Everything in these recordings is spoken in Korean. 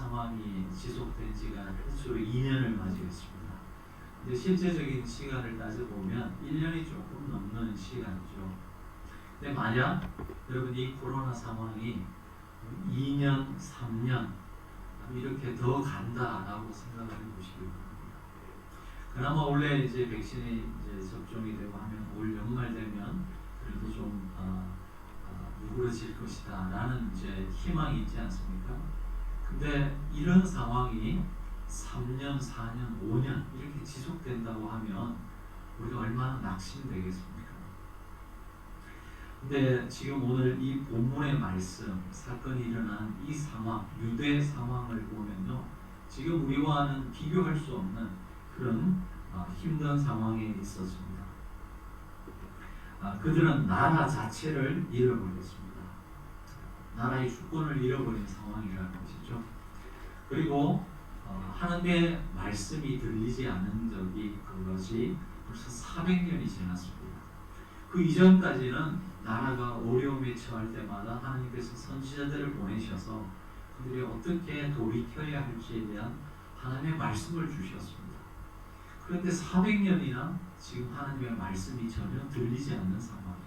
상황이 지속된 지가 횟수로 2년을 맞이했습니다. 근데 실제적인 시간을 따져보면 1년이 조금 넘는 시간이죠. 근데 만약 여러분 이 코로나 상황이 2년, 3년 이렇게 더 간다라고 생각을 해보시기 바랍니다. 그나마 원래 이제 백신이 이제 접종이 되고 하면 올 연말 되면 그래도 좀 누그러질 것이다라는 이제 희망이 있지 않습니까? 근데 이런 상황이 3년, 4년, 5년 이렇게 지속된다고 하면 우리가 얼마나 낙심되겠습니까? 근데 지금 오늘 이 본문의 말씀, 사건이 일어난 이 상황, 유대 상황을 보면요, 지금 우리와는 비교할 수 없는 그런 힘든 상황에 있었습니다. 그들은 나라 자체를 잃어버렸습니다. 나라의 주권을 잃어버린 상황이라는 것이죠. 그리고 하나님의 말씀이 들리지 않는 적이 그것이 벌써 400년이 지났습니다. 그 이전까지는 나라가 어려움에 처할 때마다 하나님께서 선지자들을 보내셔서 그들이 어떻게 돌이켜야 할지에 대한 하나님의 말씀을 주셨습니다. 그런데 400년이나 지금 하나님의 말씀이 전혀 들리지 않는 상황입니다.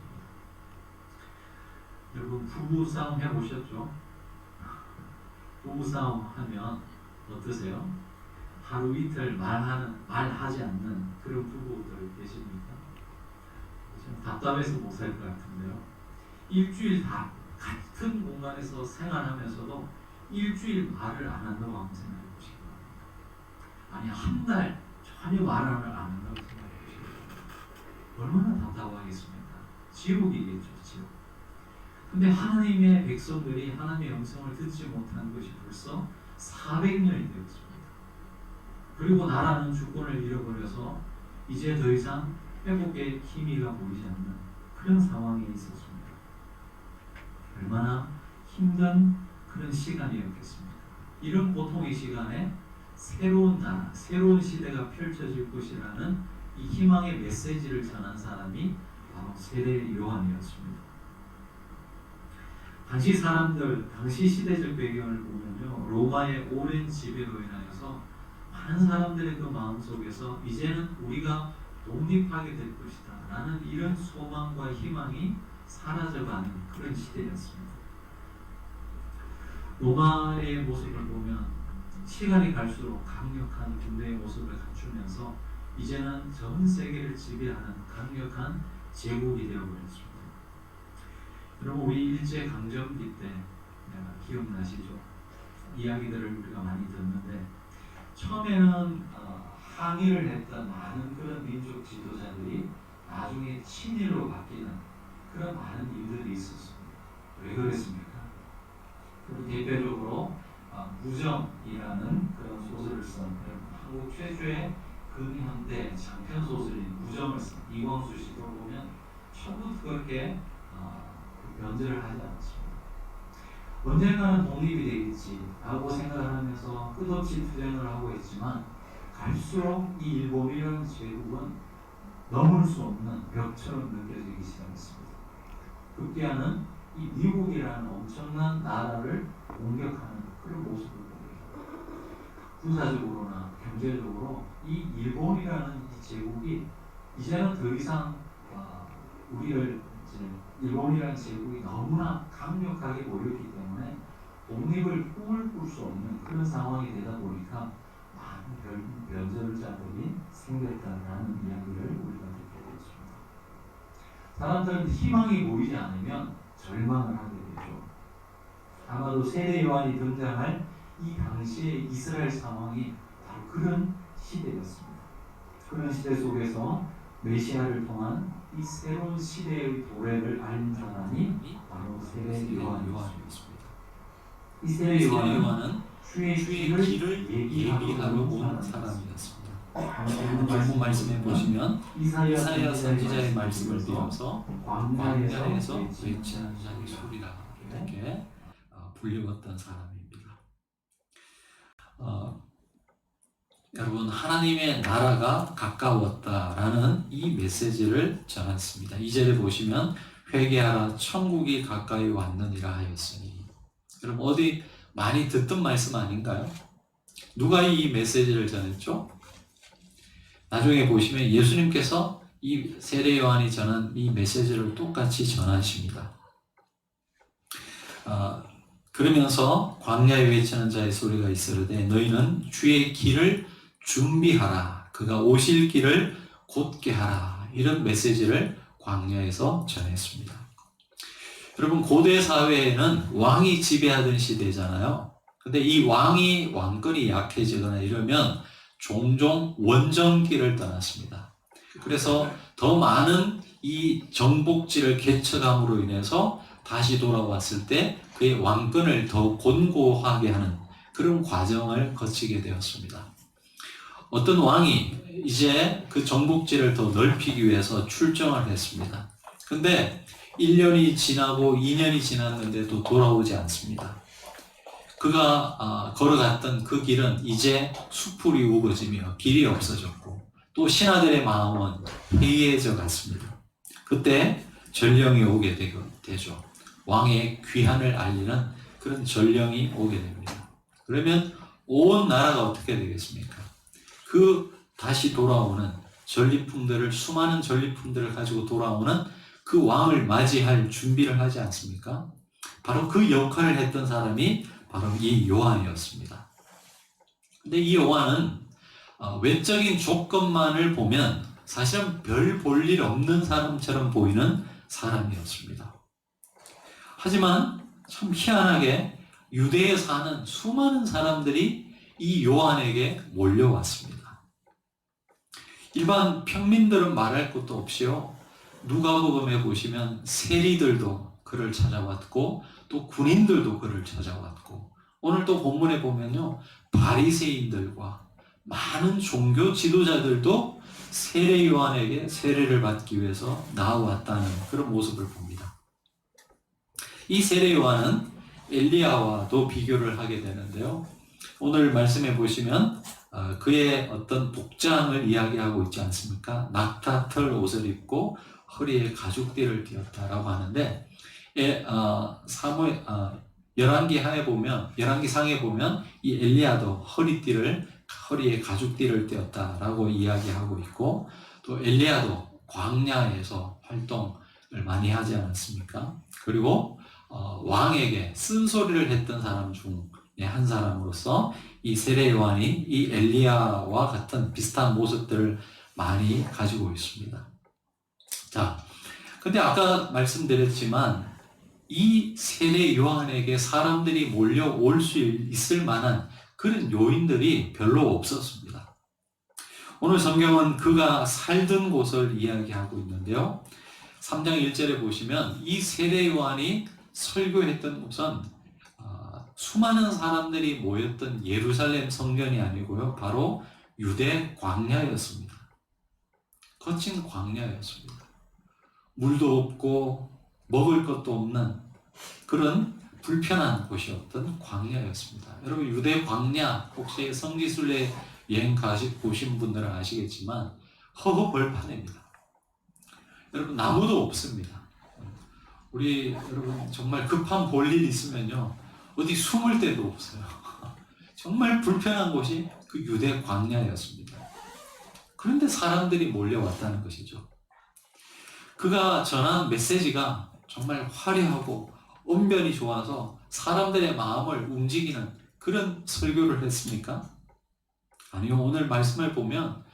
여러분 부부싸움 해보셨죠? 부부싸움 하면 어떠세요? 하루 이틀 말하지 않는 그런 부부들 계십니까? 답답해서 못 살 것 같은데요. 일주일 다 같은 공간에서 생활하면서도 일주일 말을 안 한다고 한번 생각해 보시기 바랍니다. 아니 한 달 전혀 말을 안 한다고 생각해 보시기 바랍니다. 얼마나 답답하겠습니까? 지옥이겠죠, 지옥. 근데 하나님의 백성들이 하나님의 음성을 듣지 못한 것이 벌써 400년이 되었습니다. 그리고 나라는 주권을 잃어버려서 이제 더 이상 회복의 기미가 보이지 않는 그런 상황에 있었습니다. 얼마나 힘든 그런 시간이었겠습니까? 이런 고통의 시간에 새로운 나라, 새로운 시대가 펼쳐질 것이라는 이 희망의 메시지를 전한 사람이 바로 세례 요한이었습니다. 당시 사람들, 당시 시대적 배경을 보면요, 로마의 오랜 지배로 인하여서 많은 사람들의 그 마음속에서 이제는 우리가 독립하게 될 것이다 라는 이런 소망과 희망이 사라져가는 그런 시대였습니다. 로마의 모습을 보면 시간이 갈수록 강력한 군대의 모습을 갖추면서 이제는 전 세계를 지배하는 강력한 제국이 되어버렸습니다. 여러분 우리 일제강점기 때 기억나시죠? 이야기들을 우리가 많이 듣는데 처음에는 항의를 했던 많은 그런 민족 지도자들이 나중에 친일로 바뀌는 그런 많은 일들이 있었습니다. 왜 그랬습니까? 대표적으로 무정이라는 그런 소설을 쓴 한국 최초의 근현대 장편 소설인 무정을 쓴 이광수 씨도 보면 처음부터 그렇게 변절을 하지 않았습니다. 언젠가는 독립이 되겠지라고 생각하면서 끝없이 투쟁을 하고 있지만 갈수록 이 일본이라는 제국은 넘을 수 없는 벽처럼 느껴지기 시작했습니다. 급기야는 이 미국이라는 엄청난 나라를 공격하는 그런 모습을 보입니다. 군사적으로나 경제적으로 이 일본이라는 이 제국이 이제는 더 이상 우리를 일본이라는 제국이 너무나 강력하게 모였기 때문에 독립을 꿈을 꿀 수 없는 그런 상황이 되다 보니까 많은 변절자들이 생겼다라는 이야기를 우리가 듣게 되었습니다. 사람들은 희망이 보이지 않으면 절망을 하게 되죠. 아마도 세례 요한이 등장할 이 당시의 이스라엘 상황이 바로 그런 시대였습니다. 그런 시대 속에서 메시아를 통한 이 새로운 시대의 도래를 알린 사람이 바로 세례 요한이었습니다. 이 세례 요한은 주의 길을 얘기하러 온 사람이었습니다. 본문 말씀에 보시면 이사야 선지자의 말씀을 빌어서 광야에서 외치는 자의 소리라 이렇게 불려왔던 사람입니다. 여러분 하나님의 나라가 가까웠다라는 이 메시지를 전했습니다. 2절에 보시면 회개하라 천국이 가까이 왔느니라 하였으니 여러분 어디 많이 듣던 말씀 아닌가요? 누가 이 메시지를 전했죠? 나중에 보시면 예수님께서 이 세례 요한이 전한 이 메시지를 똑같이 전하십니다. 그러면서 광야에 외치는 자의 소리가 있으되 너희는 주의 길을 준비하라. 그가 오실 길을 곧게 하라. 이런 메시지를 광야에서 전했습니다. 여러분, 고대 사회에는 왕이 지배하던 시대잖아요. 근데 이 왕권이 약해지거나 이러면 종종 원정길을 떠났습니다. 그래서 더 많은 이 정복지를 개척함으로 인해서 다시 돌아왔을 때 그의 왕권을 더 견고하게 하는 그런 과정을 거치게 되었습니다. 어떤 왕이 이제 그 정복지를 더 넓히기 위해서 출정을 했습니다. 근데 1년이 지나고 2년이 지났는데도 돌아오지 않습니다. 그가 걸어갔던 그 길은 이제 수풀이 우거지며 길이 없어졌고 또 신하들의 마음은 해이해져 갔습니다. 그때 전령이 오게 되죠. 왕의 귀환을 알리는 그런 전령이 오게 됩니다. 그러면 온 나라가 어떻게 되겠습니까? 그 다시 돌아오는 전리품들을, 수많은 전리품들을 가지고 돌아오는 그 왕을 맞이할 준비를 하지 않습니까? 바로 그 역할을 했던 사람이 바로 이 요한이었습니다. 근데 이 요한은 외적인 조건만을 보면 사실은 별 볼 일 없는 사람처럼 보이는 사람이었습니다. 하지만 참 희한하게 유대에 사는 수많은 사람들이 이 요한에게 몰려왔습니다. 일반 평민들은 말할 것도 없이요. 누가복음에 보시면 세리들도 그를 찾아왔고 또 군인들도 그를 찾아왔고 오늘 또 본문에 보면요. 바리새인들과 많은 종교 지도자들도 세례 요한에게 세례를 받기 위해서 나와왔다는 그런 모습을 봅니다. 이 세례 요한은 엘리야와도 비교를 하게 되는데요. 오늘 말씀해 보시면 그의 어떤 복장을 이야기하고 있지 않습니까? 낙타털 옷을 입고 허리에 가죽띠를 띠었다라고 하는데 열왕기상에 보면 이 엘리야도 허리에 가죽띠를 띠었다라고 이야기하고 있고 또 엘리야도 광야에서 활동을 많이 하지 않았습니까? 그리고 왕에게 쓴소리를 했던 사람 중에 한 사람으로서 이 세례 요한이 이 엘리야와 같은 비슷한 모습들을 많이 가지고 있습니다. 자, 근데 아까 말씀드렸지만 이 세례 요한에게 사람들이 몰려올 수 있을 만한 그런 요인들이 별로 없었습니다. 오늘 성경은 그가 살던 곳을 이야기하고 있는데요. 3장 1절에 보시면 이 세례 요한이 설교했던 곳은 수많은 사람들이 모였던 예루살렘 성전이 아니고요. 바로 유대 광야였습니다. 거친 광야였습니다. 물도 없고 먹을 것도 없는 그런 불편한 곳이었던 광야였습니다. 여러분 유대 광야 혹시 성지순례 여행 보신 분들은 아시겠지만 허허벌판입니다. 여러분 나무도 없습니다. 우리 여러분 정말 급한 볼일 있으면요 어디 숨을 데도 없어요. 정말 불편한 곳이 그 유대 광야였습니다. 그런데 사람들이 몰려왔다는 것이죠. 그가 전한 메시지가 정말 화려하고 언변이 좋아서 사람들의 마음을 움직이는 그런 설교를 했습니까? 아니요. 오늘 말씀을 보면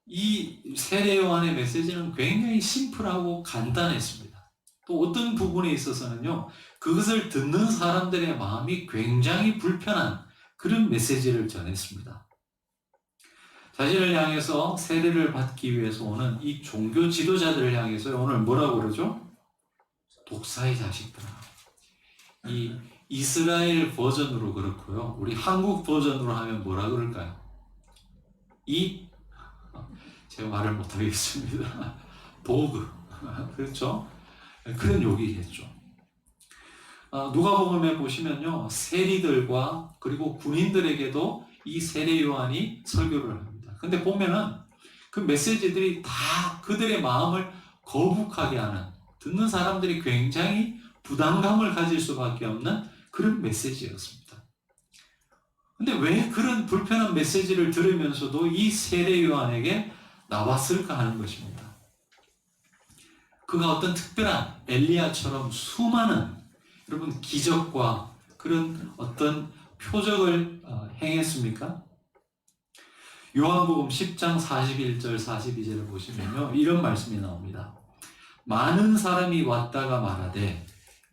이 세례 요한의 메시지는 굉장히 심플하고 간단했습니다. 또 어떤 부분에 있어서는요, 그것을 듣는 사람들의 마음이 굉장히 불편한 그런 메시지를 전했습니다. 자신을 향해서 세례를 받기 위해서 오는 이 종교 지도자들을 향해서 오늘 뭐라고 그러죠? 독사의 자식들아. 이 이스라엘 버전으로 그렇고요. 우리 한국 버전으로 하면 뭐라 그럴까요? 제가 말을 못하겠습니다. 도그. 그렇죠? 그런 욕이겠죠. 누가복음에 보시면요. 세리들과 그리고 군인들에게도 이 세례 요한이 설교를 합니다. 근데 보면은 그 메시지들이 다 그들의 마음을 거북하게 하는, 듣는 사람들이 굉장히 부담감을 가질 수밖에 없는 그런 메시지였습니다. 근데 왜 그런 불편한 메시지를 들으면서도 이 세례 요한에게 나왔을까 하는 것입니다. 그가 어떤 특별한 엘리야처럼 수많은 여러분 기적과 그런 어떤 표적을 행했습니까? 요한복음 10장 41절 42절을 보시면요, 이런 말씀이 나옵니다. 많은 사람이 왔다가 말하되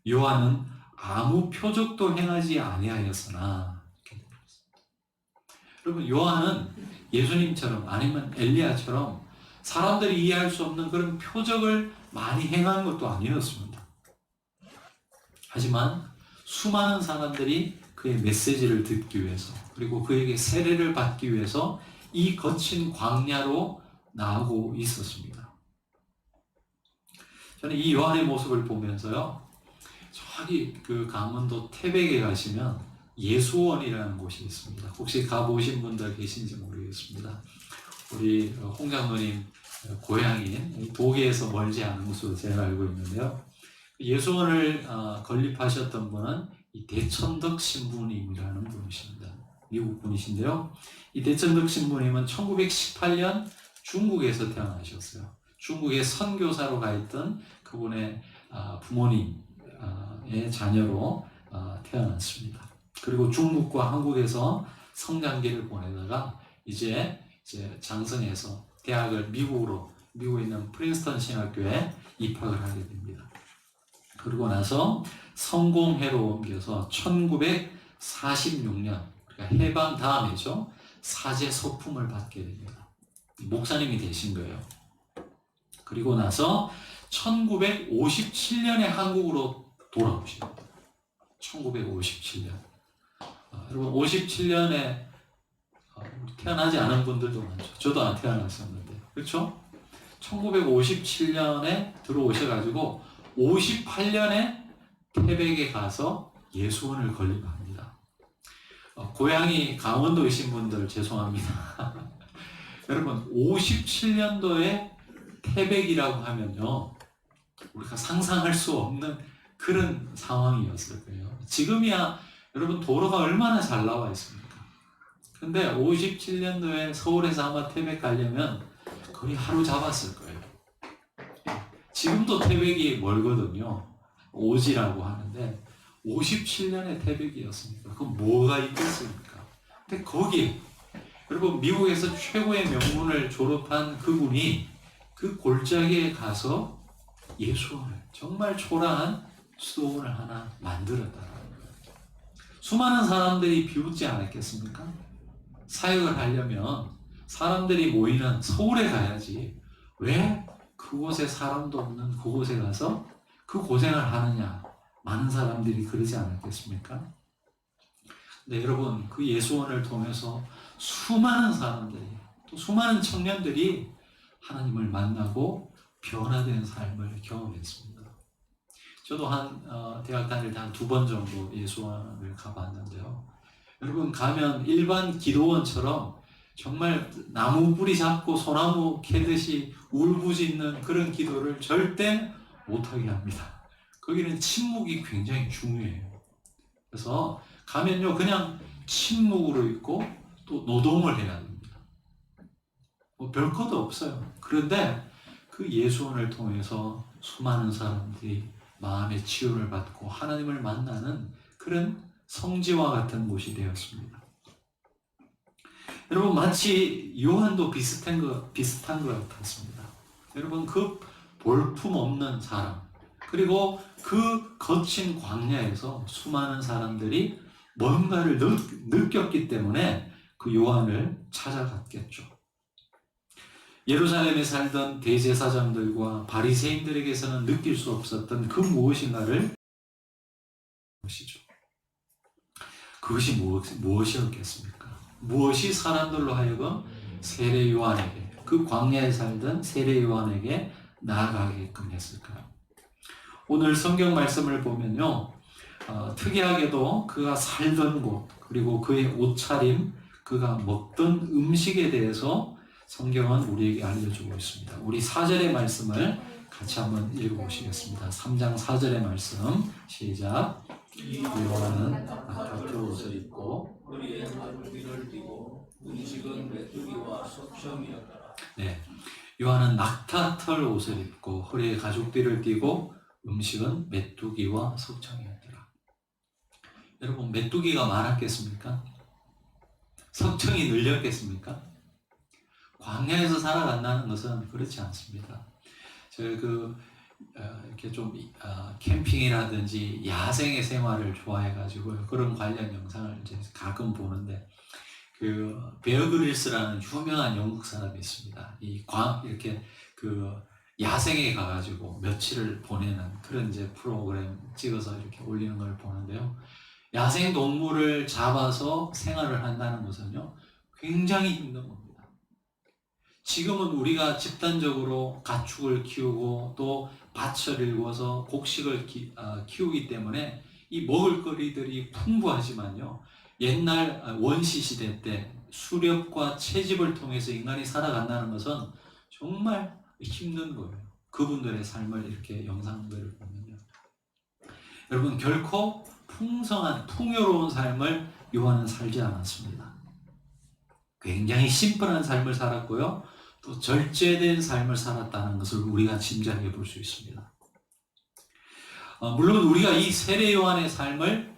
요한은 아무 표적도 행하지 아니하였으나. 여러분, 요한은 예수님처럼 아니면 엘리야처럼 사람들이 이해할 수 없는 그런 표적을 많이 행한 것도 아니었습니다. 하지만 수많은 사람들이 그의 메시지를 듣기 위해서, 그리고 그에게 세례를 받기 위해서 이 거친 광야로 나오고 있었습니다. 저는 이 요한의 모습을 보면서요, 저기 그 강원도 태백에 가시면 예수원이라는 곳이 있습니다. 혹시 가보신 분들 계신지 모르겠습니다. 우리 홍 장로님 고향인 도계에서 멀지 않은 곳으로 제가 알고 있는데요. 예수원을 건립하셨던 분은 이 대천덕 신부님이라는 분이십니다. 미국 분이신데요. 이 대천덕 신부님은 1918년 중국에서 태어나셨어요. 중국에 선교사로 가 있던 그분의 부모님의 자녀로 태어났습니다. 그리고 중국과 한국에서 성장기를 보내다가 이제 장성해서 대학을 미국에 있는 프린스턴 신학교에 입학을 하게 됩니다. 그리고 나서 성공회로 옮겨서 1946년, 그러니까 해방 다음이죠, 사제 소품을 받게 됩니다. 목사님이 되신 거예요. 그리고 나서 1957년에 한국으로 돌아오십니다. 1957년. 여러분, 57년에 태어나지 않은 분들도 많죠. 저도 안 태어났었는데. 그렇죠? 1957년에 들어오셔가지고 58년에 태백에 가서 예수원을 건립합니다. 고향이 강원도이신 분들 죄송합니다. 여러분, 57년도에 태백이라고 하면요, 우리가 상상할 수 없는 그런 상황이었을 거예요. 지금이야 여러분 도로가 얼마나 잘 나와 있습니까? 근데 57년도에 서울에서 아마 태백 가려면 거의 하루 잡았을 거예요. 지금도 태백이 멀거든요. 오지라고 하는데 57년에 태백이었습니까? 그럼 뭐가 있겠습니까? 근데 거기 여러분 미국에서 최고의 명문을 졸업한 그분이 그 골짜기에 가서 예수원을, 정말 초라한 수도원을 하나 만들었다는 거예요. 수많은 사람들이 비웃지 않았겠습니까? 사역을 하려면 사람들이 모이는 서울에 가야지 왜 그곳에 사람도 없는 그곳에 가서 그 고생을 하느냐, 많은 사람들이 그러지 않았겠습니까? 근데 여러분, 그 예수원을 통해서 수많은 사람들이, 또 수많은 청년들이 하나님을 만나고 변화된 삶을 경험했습니다. 저도 대학 다닐 때 한 2번 정도 예수원을 가봤는데요. 여러분, 가면 일반 기도원처럼 정말 나무 뿌리 잡고 소나무 캐듯이 울부짖는 그런 기도를 절대 못하게 합니다. 거기는 침묵이 굉장히 중요해요. 그래서 가면요, 그냥 침묵으로 있고 또 노동을 해야 됩니다. 뭐 별것도 없어요. 그런데 그 예수원을 통해서 수많은 사람들이 마음의 치유를 받고 하나님을 만나는 그런 성지와 같은 곳이 되었습니다. 여러분, 마치 요한도 비슷한 것 같았습니다. 여러분, 그 볼품 없는 사람, 그리고 그 거친 광야에서 수많은 사람들이 뭔가를 느꼈기 때문에 그 요한을 찾아갔겠죠. 예루살렘에 살던 대제사장들과 바리새인들에게서는 느낄 수 없었던 그 무엇인가를 보시죠. 그것이 무엇이었겠습니까? 무엇이 사람들로 하여금 세례 요한에게, 그 광야에 살던 세례 요한에게 나아가게끔 했을까요? 오늘 성경 말씀을 보면요, 특이하게도 그가 살던 곳, 그리고 그의 옷차림, 그가 먹던 음식에 대해서 성경은 우리에게 알려주고 있습니다. 우리 4절의 말씀을 같이 한번 읽어보시겠습니다. 3장 4절의 말씀 시작. 요한은 낙타털 옷을 입고 허리에 가죽띠를 띠고 음식은 메뚜기와 석청이었더라. 네, 요한은 낙타털 옷을 입고 허리에 가죽띠를 띠고 음식은 메뚜기와 석청이었더라. 여러분, 메뚜기가 많았겠습니까? 석청이 늘렸겠습니까? 광야에서 살아간다는 것은 그렇지 않습니다. 저희 이렇게 좀 캠핑이라든지 야생의 생활을 좋아해가지고 그런 관련 영상을 이제 가끔 보는데, 베어 그릴스라는 유명한 영국 사람이 있습니다. 이렇게 야생에 가가지고 며칠을 보내는 그런 이제 프로그램 찍어서 이렇게 올리는 걸 보는데요. 야생 동물을 잡아서 생활을 한다는 것은요, 굉장히 힘든 겁니다. 지금은 우리가 집단적으로 가축을 키우고 또 밭을 일궈서 곡식을 키우기 때문에 이 먹을거리들이 풍부하지만요, 옛날 원시 시대 때 수렵과 채집을 통해서 인간이 살아간다는 것은 정말 힘든 거예요. 그분들의 삶을 이렇게 영상들을 보면요. 여러분, 결코 풍성한 풍요로운 삶을 요한은 살지 않았습니다. 굉장히 심플한 삶을 살았고요, 또 절제된 삶을 살았다는 것을 우리가 짐작해 볼 수 있습니다. 물론 우리가 이 세례 요한의 삶을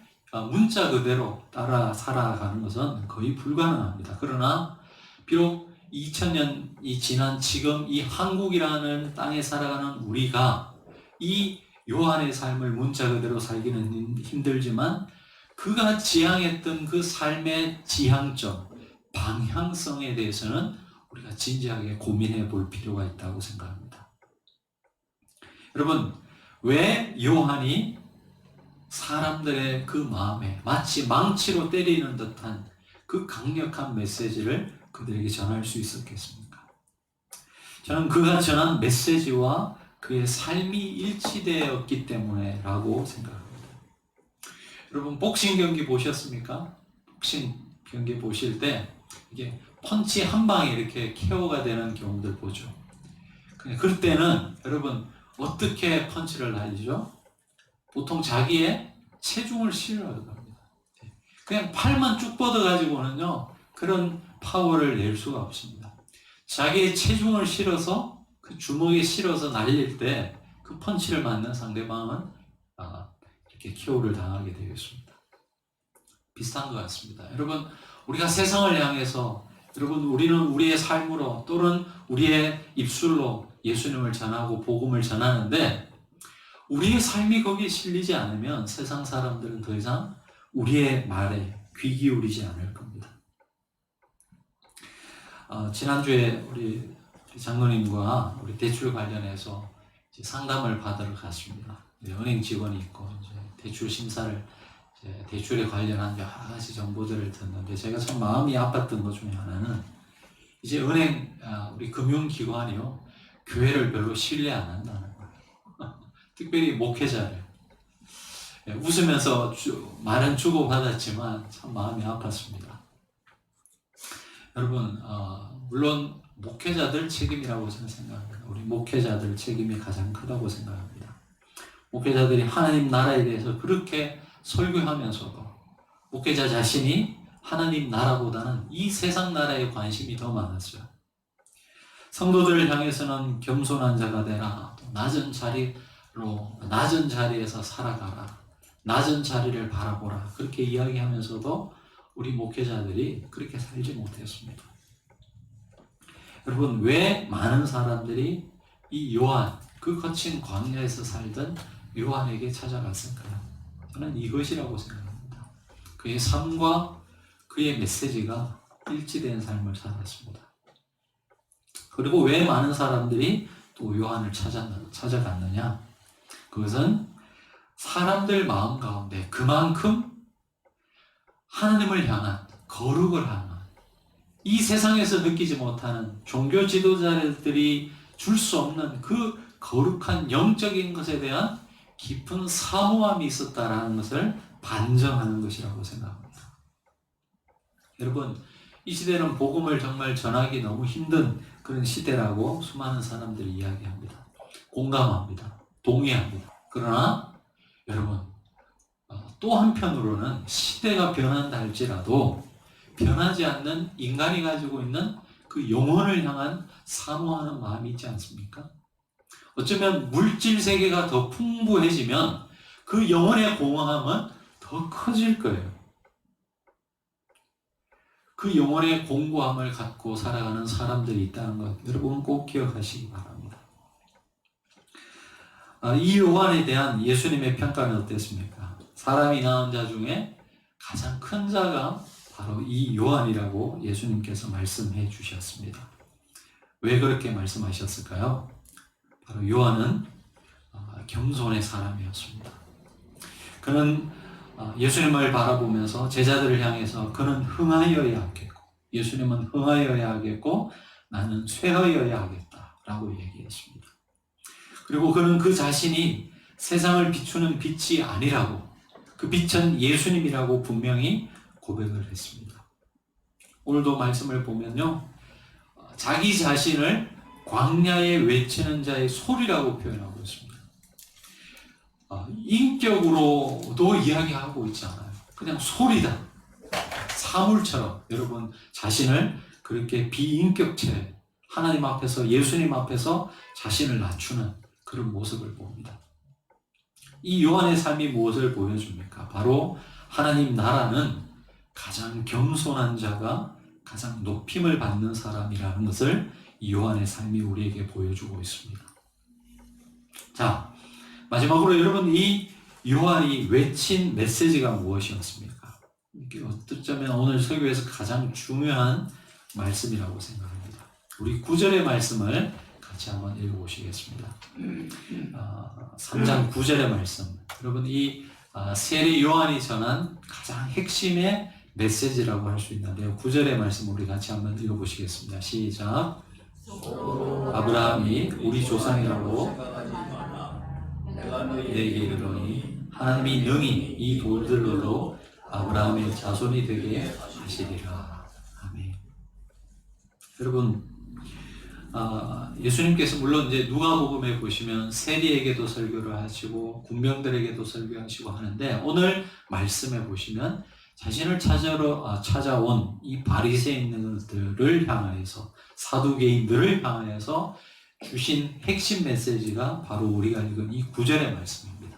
문자 그대로 따라 살아가는 것은 거의 불가능합니다. 그러나 비록 2000년이 지난 지금 이 한국이라는 땅에 살아가는 우리가 이 요한의 삶을 문자 그대로 살기는 힘들지만, 그가 지향했던 그 삶의 지향점, 방향성에 대해서는 우리가 진지하게 고민해 볼 필요가 있다고 생각합니다. 여러분, 왜 요한이 사람들의 그 마음에 마치 망치로 때리는 듯한 그 강력한 메시지를 그들에게 전할 수 있었겠습니까? 저는 그가 전한 메시지와 그의 삶이 일치되었기 때문에라고 생각합니다. 여러분, 복싱 경기 보셨습니까? 복싱 경기 보실 때 이게 펀치 한 방에 이렇게 KO가 되는 경우들 보죠. 그럴 때는 여러분 어떻게 펀치를 날리죠? 보통 자기의 체중을 실어야 합니다. 그냥 팔만 쭉 뻗어가지고는요, 그런 파워를 낼 수가 없습니다. 자기의 체중을 실어서 그 주먹에 실어서 날릴 때 그 펀치를 맞는 상대방은 이렇게 KO를 당하게 되겠습니다. 비슷한 것 같습니다. 여러분, 우리가 세상을 향해서, 여러분, 우리는 우리의 삶으로 또는 우리의 입술로 예수님을 전하고 복음을 전하는데, 우리의 삶이 거기에 실리지 않으면 세상 사람들은 더 이상 우리의 말에 귀 기울이지 않을 겁니다. 지난주에 우리 장로님과 우리 대출 관련해서 이제 상담을 받으러 갔습니다. 은행 직원이 있고 이제 대출 심사를, 대출에 관련한 여러 가지 정보들을 듣는데, 제가 참 마음이 아팠던 것 중에 하나는, 이제 은행, 우리 금융기관이요, 교회를 별로 신뢰 안 한다는 거예요. 특별히 목회자를. 웃으면서 말은 주고받았지만 참 마음이 아팠습니다. 여러분, 물론 목회자들 책임이라고 저는 생각합니다. 우리 목회자들 책임이 가장 크다고 생각합니다. 목회자들이 하나님 나라에 대해서 그렇게 설교하면서도 목회자 자신이 하나님 나라보다는 이 세상 나라에 관심이 더 많았어요. 성도들을 향해서는 겸손한 자가 되라, 낮은 자리에서 살아가라, 낮은 자리를 바라보라, 그렇게 이야기하면서도 우리 목회자들이 그렇게 살지 못했습니다. 여러분, 왜 많은 사람들이 이 요한, 그 거친 광야에서 살던 요한에게 찾아갔을까요? 저는 이것이라고 생각합니다. 그의 삶과 그의 메시지가 일치된 삶을 살았습니다. 그리고 왜 많은 사람들이 또 요한을 찾아갔느냐? 그것은 사람들 마음 가운데 그만큼 하나님을 향한, 거룩을 향한, 이 세상에서 느끼지 못하는 종교 지도자들이 줄 수 없는 그 거룩한 영적인 것에 대한 깊은 사모함이 있었다라는 것을 반증하는 것이라고 생각합니다. 여러분, 이 시대는 복음을 정말 전하기 너무 힘든 그런 시대라고 수많은 사람들이 이야기합니다. 공감합니다. 동의합니다. 그러나 여러분, 또 한편으로는 시대가 변한다 할지라도 변하지 않는 인간이 가지고 있는 그 영혼을 향한 사모하는 마음이 있지 않습니까? 어쩌면 물질 세계가 더 풍부해지면 그 영혼의 공허함은 더 커질 거예요. 그 영혼의 공고함을 갖고 살아가는 사람들이 있다는 것 여러분 꼭 기억하시기 바랍니다. 이 요한에 대한 예수님의 평가는 어땠습니까? 사람이 낳은 자 중에 가장 큰 자가 바로 이 요한이라고 예수님께서 말씀해 주셨습니다. 왜 그렇게 말씀하셨을까요? 바로 요한은 겸손의 사람이었습니다. 그는 예수님을 바라보면서 제자들을 향해서 그는 흥하여야 하겠고 예수님은 흥하여야 하겠고 나는 쇠하여야 하겠다라고 얘기했습니다. 그리고 그는 그 자신이 세상을 비추는 빛이 아니라고 그 빛은 예수님이라고 분명히 고백을 했습니다. 오늘도 말씀을 보면요. 자기 자신을 광야에 외치는 자의 소리라고 표현하고 있습니다. 인격으로도 이야기하고 있지 않아요. 그냥 소리다. 사물처럼 여러분 자신을 그렇게 비인격체 하나님 앞에서 예수님 앞에서 자신을 낮추는 그런 모습을 봅니다. 이 요한의 삶이 무엇을 보여줍니까? 바로 하나님 나라는 가장 겸손한 자가 가장 높임을 받는 사람이라는 것을 이 요한의 삶이 우리에게 보여주고 있습니다. 자, 마지막으로 여러분 이 요한이 외친 메시지가 무엇이었습니까? 이게 어쩌면 오늘 설교에서 가장 중요한 말씀이라고 생각합니다. 우리 9절의 말씀을 같이 한번 읽어보시겠습니다. 3장 9절의 말씀. 여러분 이 세례 요한이 전한 가장 핵심의 메시지라고 할 수 있는데요. 9절의 말씀 우리 같이 한번 읽어보시겠습니다. 시작. 아브라함이 우리 조상이라고 내게 이르노니 하나님이 능히 이 돌들로도 아브라함의 자손이 되게 하시리라. 아멘. 여러분 예수님께서 물론 이제 누가복음에 보시면 세리에게도 설교를 하시고 군병들에게도 설교하시고 하는데 오늘 말씀에 보시면 자신을 찾아온 이 바리새인들을 향하여서 사두개인들을 향하여서 주신 핵심 메시지가 바로 우리가 읽은 이 9절의 말씀입니다.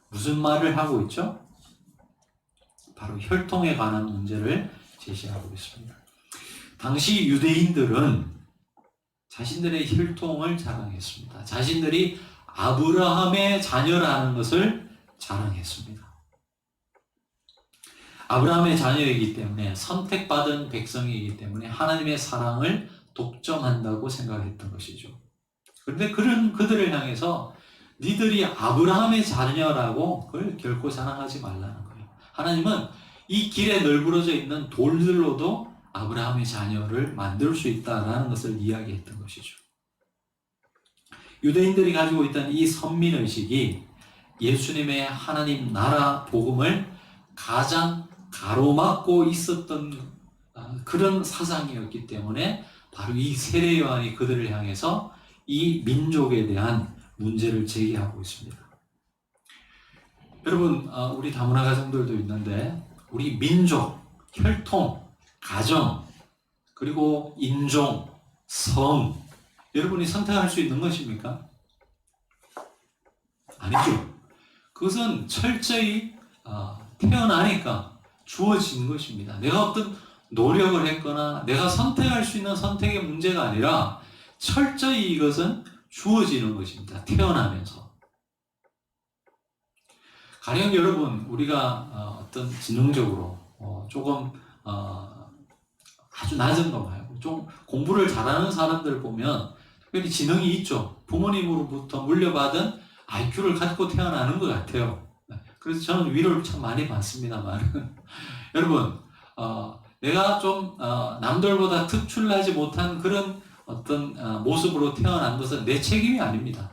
무슨 말을 하고 있죠? 바로 혈통에 관한 문제를 제시하고 있습니다. 당시 유대인들은 자신들의 혈통을 자랑했습니다. 자신들이 아브라함의 자녀라는 것을 자랑했습니다. 아브라함의 자녀이기 때문에 선택받은 백성이기 때문에 하나님의 사랑을 독점한다고 생각했던 것이죠. 그런데 그들을 향해서 니들이 아브라함의 자녀라고 그걸 결코 자랑하지 말라는 거예요. 하나님은 이 길에 널브러져 있는 돌들로도 아브라함의 자녀를 만들 수 있다는 것을 이야기했던 것이죠. 유대인들이 가지고 있던 이 선민의식이 예수님의 하나님 나라 복음을 가장 가로막고 있었던 그런 사상이었기 때문에 바로 이 세례 요한이 그들을 향해서 이 민족에 대한 문제를 제기하고 있습니다. 여러분 우리 다문화 가정들도 있는데 우리 민족, 혈통, 가정, 그리고 인종, 성 여러분이 선택할 수 있는 것입니까? 아니죠. 그것은 철저히 태어나니까 주어진 것입니다. 내가 어떤 노력을 했거나 내가 선택할 수 있는 선택의 문제가 아니라 철저히 이것은 주어지는 것입니다. 태어나면서. 가령 여러분 우리가 어떤 지능적으로 조금 아주 낮은 거 말고 좀 공부를 잘하는 사람들 보면 특별히 지능이 있죠. 부모님으로부터 물려받은 IQ를 가지고 태어나는 것 같아요. 그래서 저는 위로를 참 많이 받습니다만 여러분 내가 좀 남들보다 특출나지 못한 그런 어떤 모습으로 태어난 것은 내 책임이 아닙니다.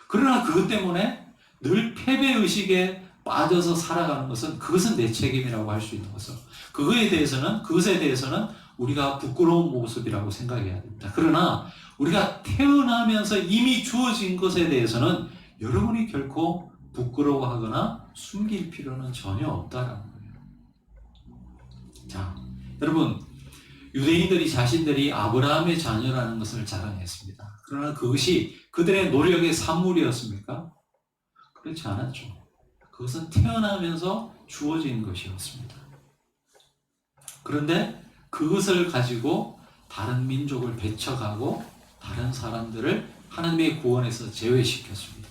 그러나 그것 때문에 늘 패배의식에 빠져서 살아가는 것은 그것은 내 책임이라고 할 수 있는 것은 그것에 대해서는 우리가 부끄러운 모습이라고 생각해야 됩니다. 그러나 우리가 태어나면서 이미 주어진 것에 대해서는 여러분이 결코 부끄러워하거나 숨길 필요는 전혀 없다라는 거예요. 자, 여러분, 유대인들이 자신들이 아브라함의 자녀라는 것을 자랑했습니다. 그러나 그것이 그들의 노력의 산물이었습니까? 그렇지 않았죠. 그것은 태어나면서 주어진 것이었습니다. 그런데 그것을 가지고 다른 민족을 배척하고 다른 사람들을 하나님의 구원에서 제외시켰습니다.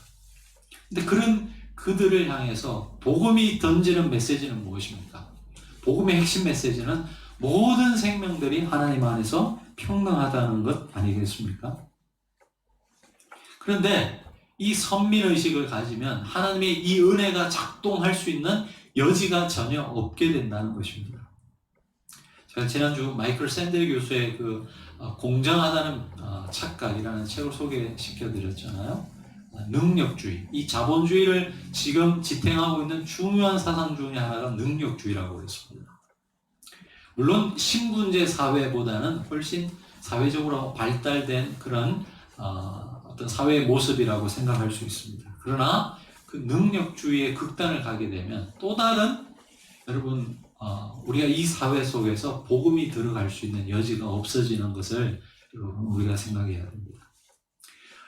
근데 그런 그들을 향해서 복음이 던지는 메시지는 무엇입니까? 복음의 핵심 메시지는 모든 생명들이 하나님 안에서 평등하다는 것 아니겠습니까? 그런데 이 선민의식을 가지면 하나님의 이 은혜가 작동할 수 있는 여지가 전혀 없게 된다는 것입니다. 제가 지난주 마이클 샌델 교수의 그 공정하다는 착각이라는 책을 소개시켜 드렸잖아요. 능력주의. 이 자본주의를 지금 지탱하고 있는 중요한 사상 중에 하나가 능력주의라고 했습니다. 물론 신분제 사회보다는 훨씬 사회적으로 발달된 그런 어떤 사회의 모습이라고 생각할 수 있습니다. 그러나 그 능력주의의 극단을 가게 되면 또 다른 여러분 우리가 이 사회 속에서 복음이 들어갈 수 있는 여지가 없어지는 것을 여러분 우리가 생각해야 됩니다.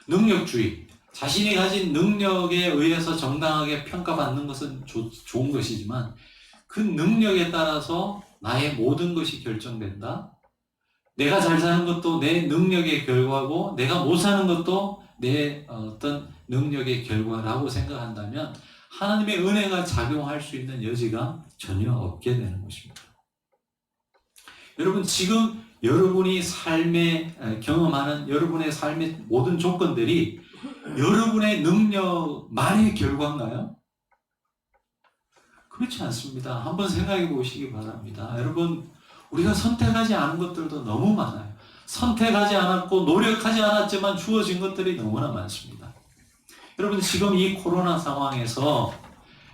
능력주의, 자신이 가진 능력에 의해서 정당하게 평가받는 것은 좋은 것이지만 그 능력에 따라서 나의 모든 것이 결정된다. 내가 잘 사는 것도 내 능력의 결과고 내가 못 사는 것도 내 어떤 능력의 결과라고 생각한다면 하나님의 은혜가 작용할 수 있는 여지가 전혀 없게 되는 것입니다. 여러분 지금 여러분이 삶에 경험하는 여러분의 삶의 모든 조건들이 여러분의 능력만의 결과인가요? 그렇지 않습니다. 한번 생각해 보시기 바랍니다. 여러분 우리가 선택하지 않은 것들도 너무 많아요. 선택하지 않았고 노력하지 않았지만 주어진 것들이 너무나 많습니다. 여러분 지금 이 코로나 상황에서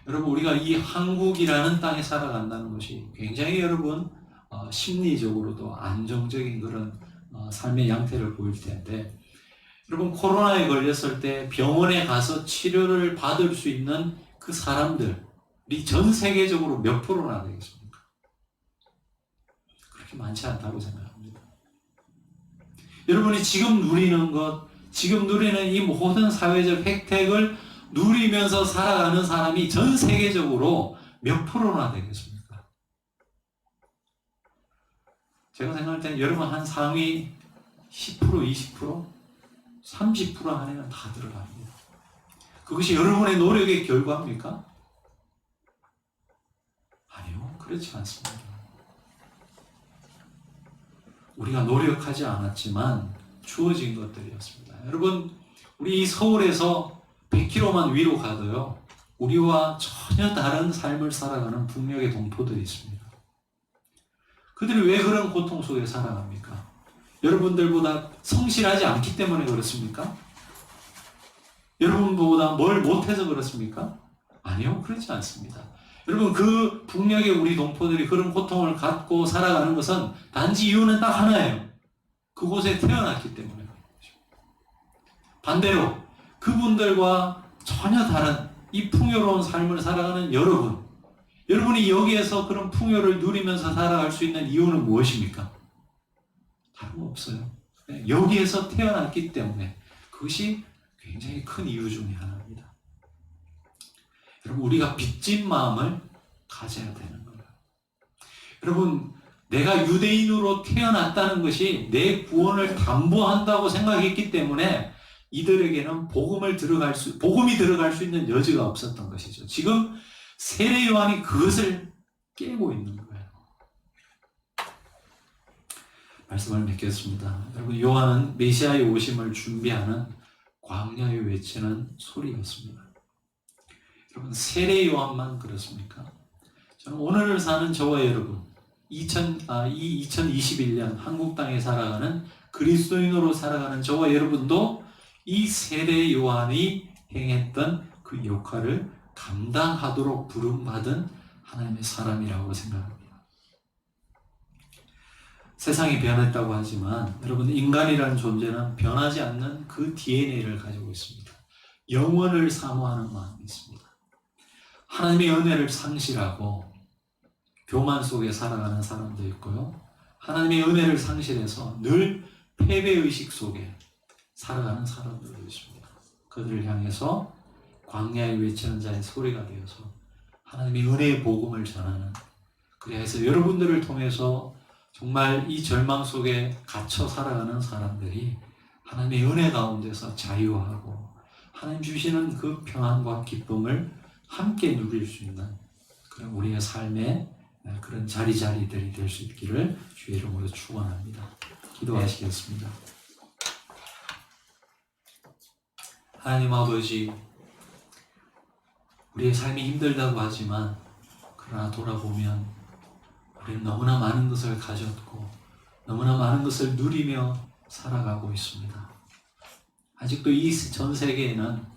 여러분 우리가 이 한국이라는 땅에 살아간다는 것이 굉장히 여러분 심리적으로도 안정적인 그런 삶의 양태를 보일 텐데 여러분 코로나에 걸렸을 때 병원에 가서 치료를 받을 수 있는 그 사람들이 전 세계적으로 몇 프로나 되겠습니까? 그렇게 많지 않다고 생각합니다. 여러분이 지금 누리는 것, 지금 누리는 이 모든 사회적 혜택을 누리면서 살아가는 사람이 전 세계적으로 몇 프로나 되겠습니까? 제가 생각할 때는 여러분 한 상위 10%, 20%, 30% 안에는 다 들어갑니다. 그것이 여러분의 노력의 결과입니까? 아니요, 그렇지 않습니다. 우리가 노력하지 않았지만 주어진 것들이었습니다. 여러분, 우리 이 서울에서 100km만 위로 가도요, 우리와 전혀 다른 삶을 살아가는 북녘의 동포들이 있습니다. 그들이 왜 그런 고통 속에 살아갑니까? 여러분들보다 성실하지 않기 때문에 그렇습니까? 여러분보다 뭘 못해서 그렇습니까? 아니요, 그렇지 않습니다. 여러분, 그 북녘의 우리 동포들이 그런 고통을 갖고 살아가는 것은 단지 이유는 딱 하나예요. 그곳에 태어났기 때문에. 반대로 그분들과 전혀 다른 이 풍요로운 삶을 살아가는 여러분이 여기에서 그런 풍요를 누리면서 살아갈 수 있는 이유는 무엇입니까? 다름없어요. 여기에서 태어났기 때문에 그것이 굉장히 큰 이유 중에 하나입니다. 여러분, 우리가 빚진 마음을 가져야 되는 거예요. 여러분, 내가 유대인으로 태어났다는 것이 내 구원을 담보한다고 생각했기 때문에 이들에게는 복음이 들어갈 수 있는 여지가 없었던 것이죠. 지금 세례 요한이 그것을 깨고 있는 거예요. 말씀을 맺겠습니다. 여러분, 요한은 메시아의 오심을 준비하는 광야에 외치는 소리였습니다. 여러분, 세례 요한만 그렇습니까? 저는 오늘을 사는 저와 여러분, 2021년 한국 땅에 살아가는 그리스도인으로 살아가는 저와 여러분도 이 세례 요한이 행했던 그 역할을 감당하도록 부름받은 하나님의 사람이라고 생각합니다. 세상이 변했다고 하지만 여러분, 인간이라는 존재는 변하지 않는 그 DNA를 가지고 있습니다. 영원을 사모하는 마음이 있습니다. 하나님의 은혜를 상실하고 교만 속에 살아가는 사람도 있고요. 하나님의 은혜를 상실해서 늘 패배의식 속에 살아가는 사람들도 있습니다. 그들을 향해서 광야에 외치는 자의 소리가 되어서 하나님의 은혜의 복음을 전하는, 그래서 여러분들을 통해서 정말 이 절망 속에 갇혀 살아가는 사람들이 하나님의 은혜 가운데서 자유하고 하나님 주시는 그 평안과 기쁨을 함께 누릴 수 있는 그런 우리의 삶의 그런 자리자리들이 될 수 있기를 주의 이름으로 축원합니다. 기도하시겠습니다. 하나님 아버지, 우리의 삶이 힘들다고 하지만 그러나 돌아보면 우리는 너무나 많은 것을 가졌고 너무나 많은 것을 누리며 살아가고 있습니다. 아직도 이 전 세계에는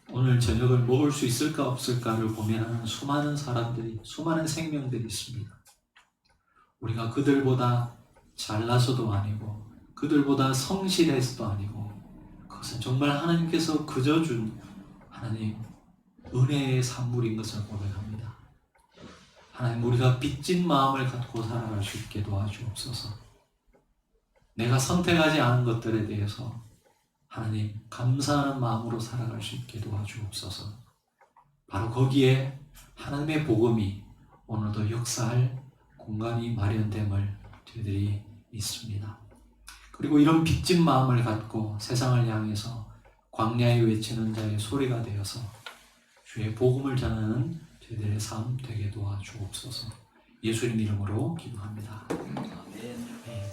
오늘 저녁을 먹을 수 있을까 없을까를 고민하는 수많은 사람들이, 수많은 생명들이 있습니다. 우리가 그들보다 잘나서도 아니고 그들보다 성실해서도 아니고 그것은 정말 하나님께서 그저 준 하나님 은혜의 산물인 것을 고백합니다. 하나님, 우리가 빚진 마음을 갖고 살아갈 수 있게 도와주옵소서. 내가 선택하지 않은 것들에 대해서 하나님 감사하는 마음으로 살아갈 수 있게 도와주옵소서. 바로 거기에 하나님의 복음이 오늘도 역사할 공간이 마련됨을 저희들이 믿습니다. 그리고 이런 빚진 마음을 갖고 세상을 향해서 광야에 외치는 자의 소리가 되어서 주의 복음을 전하는 저희들의 삶 되게 도와주옵소서. 예수님 이름으로 기도합니다. 아멘. 네.